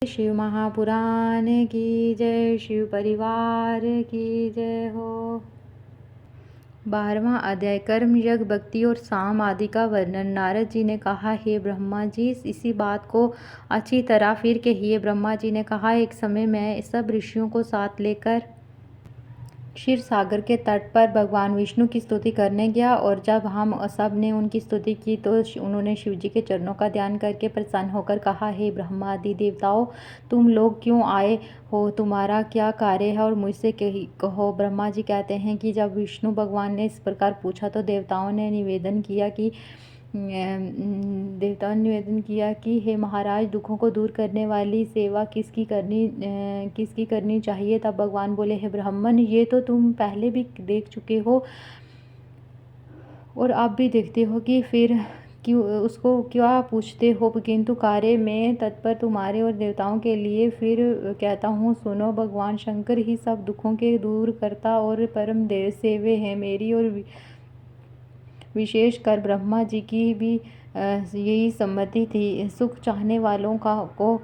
शिव महापुराण की जय, शिव परिवार की जय हो। 12वां अध्याय कर्म यज्ञ भक्ति और साम आदि का वर्णन। नारद जी ने कहा, हे ब्रह्मा जी, इसी बात को अच्छी तरह फिर कहिए। ब्रह्मा जी ने कहा, एक समय मैं सब ऋषियों को साथ लेकर क्षीर सागर के तट पर भगवान विष्णु की स्तुति करने गया, और जब हम सब ने उनकी स्तुति की तो उन्होंने शिव जी के चरणों का ध्यान करके प्रसन्न होकर कहा, हे ब्रह्मा आदि देवताओं, तुम लोग क्यों आए हो? तुम्हारा क्या कार्य है और मुझसे कहो। ब्रह्मा जी कहते हैं कि जब विष्णु भगवान ने इस प्रकार पूछा तो देवताओं ने निवेदन किया कि हे महाराज, दुखों को दूर करने वाली सेवा किसकी करनी चाहिए। तब भगवान बोले, हे ब्राह्मण, ये तो तुम पहले भी देख चुके हो और अब भी देखते हो कि फिर उसको क्या पूछते हो, किंतु कार्य में तत्पर तुम्हारे और देवताओं के लिए फिर कहता हूँ, सुनो। भगवान शंकर ही सब दुखों के दूर करता और परम देव सेवे हैं। मेरी और विशेष कर ब्रह्मा जी की भी यही सम्मति थी। सुख चाहने वालों को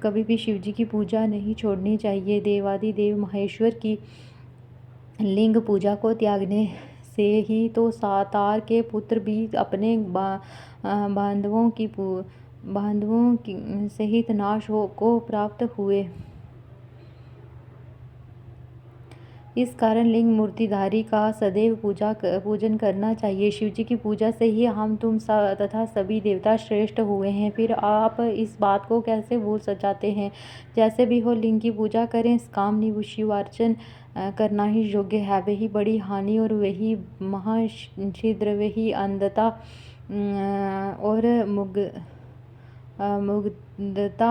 कभी भी शिव जी की पूजा नहीं छोड़नी चाहिए। देवादिदेव महेश्वर की लिंग पूजा को त्यागने से ही तो सातार के पुत्र भी अपने बांधवों की सहित नाश को प्राप्त हुए। इस कारण लिंग मूर्तिधारी का सदैव पूजन करना चाहिए। शिव जी की पूजा से ही हम तुम तथा सभी देवता श्रेष्ठ हुए हैं। फिर आप इस बात को कैसे भूल जाते हैं? जैसे भी हो, लिंग की पूजा करें। काम शिवार्चन करना ही योग्य है। वही बड़ी हानि और वही महाछिद्र, वही अंधता और मुग्धता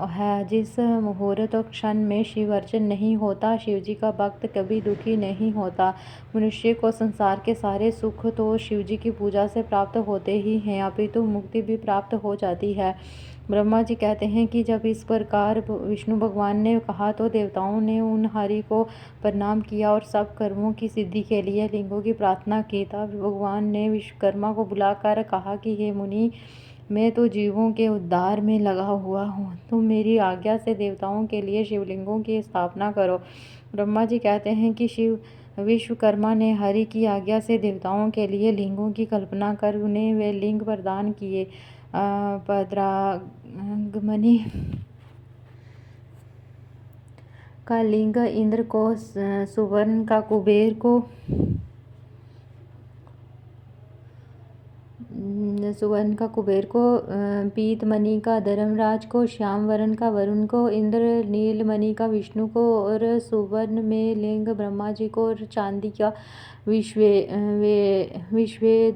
है। जिस मुहूर्त और क्षण में शिव अर्चन नहीं होता, शिव जी का भक्त कभी दुखी नहीं होता। मनुष्य को संसार के सारे सुख तो शिव जी की पूजा से प्राप्त होते ही हैं, अपितु मुक्ति भी प्राप्त हो जाती है। ब्रह्मा जी कहते हैं कि जब इस प्रकार विष्णु भगवान ने कहा तो देवताओं ने उन हरि को प्रणाम किया और सब कर्मों की सिद्धि के लिए लिंगों की प्रार्थना की। तब भगवान ने विश्वकर्मा को बुलाकर कहा कि हे मुनि, मैं तो जीवों के उद्धार में लगा हुआ हूँ। तुम मेरी आज्ञा से देवताओं के लिए शिवलिंगों की स्थापना करो। ब्रह्मा जी कहते हैं कि विश्वकर्मा ने हरि की आज्ञा से देवताओं के लिए लिंगों की कल्पना कर उन्हें वे लिंग प्रदान किए। पद्रागमणि का लिंग इंद्र को, सुवर्ण का कुबेर को, पीत मणि का धर्मराज को, श्याम वर्ण का वरुण को, इंद्र नील मणि का विष्णु को, और सुवर्ण में लिंग ब्रह्मा जी को, और चांदी का विश्व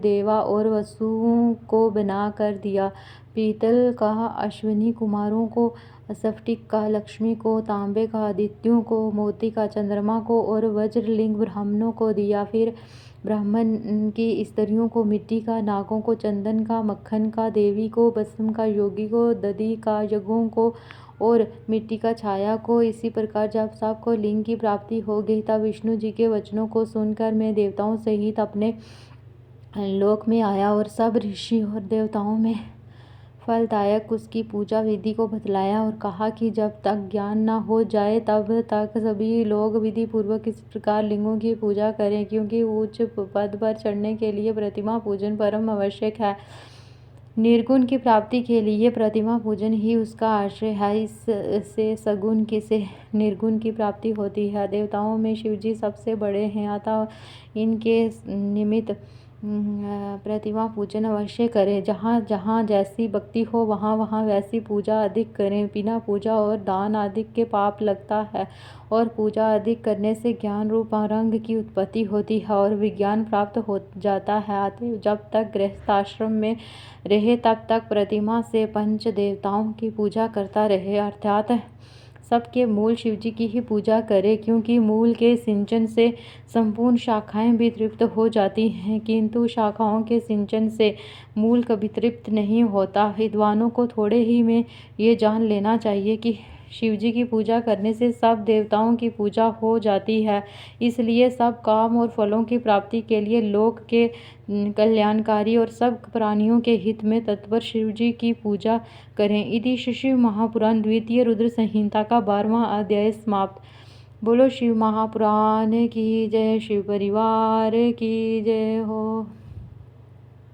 देवा और वसुओं को बना कर दिया। पीतल का अश्विनी कुमारों को, स्फटिक का लक्ष्मी को, तांबे का आदित्यों को, मोती का चंद्रमा को और वज्रलिंग ब्राह्मणों को दिया। फिर ब्राह्मण की स्त्रियों को मिट्टी का, नागों को चंदन का, मक्खन का देवी को, भस्म का योगी को, दधि का यज्ञों को और मिट्टी का छाया को। इसी प्रकार जब सबको लिंग की प्राप्ति हो गई तब विष्णु जी के वचनों को सुनकर मैं देवताओं सहित अपने लोक में आया और सब ऋषि और देवताओं में फलदायक उसकी पूजा विधि को बतलाया और कहा कि जब तक ज्ञान न हो जाए तब तक सभी लोग विधि पूर्वक इस प्रकार लिंगों की पूजा करें, क्योंकि उच्च पद पर चढ़ने के लिए प्रतिमा पूजन परम आवश्यक है। निर्गुण की प्राप्ति के लिए प्रतिमा पूजन ही उसका आश्रय है। इससे सगुण से निर्गुण की प्राप्ति होती है। देवताओं में शिवजी सबसे बड़े हैं, अतः इनके निमित्त प्रतिमा पूजन अवश्य करें। जहाँ जहाँ जैसी भक्ति हो वहाँ वहाँ वैसी पूजा अधिक करें। बिना पूजा और दान आदि के पाप लगता है, और पूजा अधिक करने से ज्ञान रूप रंग की उत्पत्ति होती है और विज्ञान प्राप्त हो जाता है। अतः जब तक गृहस्थाश्रम में रहे तब तक प्रतिमा से पंच देवताओं की पूजा करता रहे, अर्थात सबके मूल शिवजी की ही पूजा करे, क्योंकि मूल के सिंचन से संपूर्ण शाखाएं भी तृप्त हो जाती हैं, किंतु शाखाओं के सिंचन से मूल कभी तृप्त नहीं होता। विद्वानों को थोड़े ही में ये जान लेना चाहिए कि शिवजी की पूजा करने से सब देवताओं की पूजा हो जाती है। इसलिए सब काम और फलों की प्राप्ति के लिए लोक के कल्याणकारी और सब प्राणियों के हित में तत्पर शिवजी की पूजा करें। इति शिव महापुराण द्वितीय रुद्र संहिता का 12वां अध्याय समाप्त। बोलो शिव महापुराण की जय, शिव परिवार की जय हो।